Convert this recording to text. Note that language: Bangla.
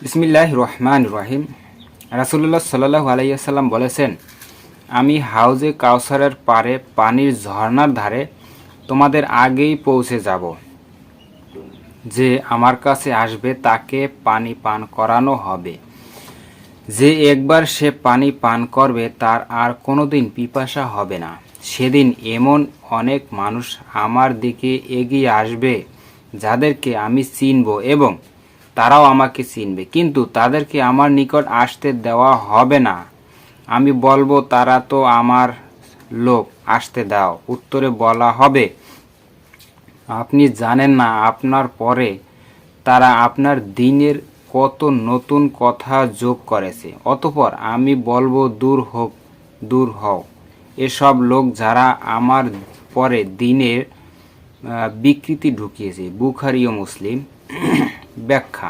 বিসমিল্লাহির রহমানির রহিম। রাসূলুল্লাহ সাল্লাল্লাহু আলাইহি ওয়াসাল্লাম বলেছেন, আমি হাউজে কাউসারের পারে পানির ঝর্ণার ধারে তোমাদের আগেই পৌঁছে যাব। যে আমার কাছে আসবে তাকে পানি পান করানো হবে। যে একবার সে পানি পান করবে তার আর কোনোদিন পিপাসা হবে না। সেদিন এমন অনেক মানুষ আমার দিকে এগিয়ে আসবে যাদেরকে আমি চিনব এবং তারাও আমাকে চিনবে, কিন্তু তাদেরকে আমার নিকট আসতে দেওয়া হবে না। আমি বলবো, তারা তো আমার লোক, আসতে দাও। উত্তরে বলা হবে, আপনি জানেন না আপনার পরে তারা আপনার দ্বীনের কত নতুন কথা যোগ করেছে। অতঃপর আমি বলবো, দূর হোক, দূর হও এসব লোক যারা আমার পরে দ্বীনের বিকৃতি ঢুকিয়েছে। বুখারী ও মুসলিম। ব্যাখ্যা।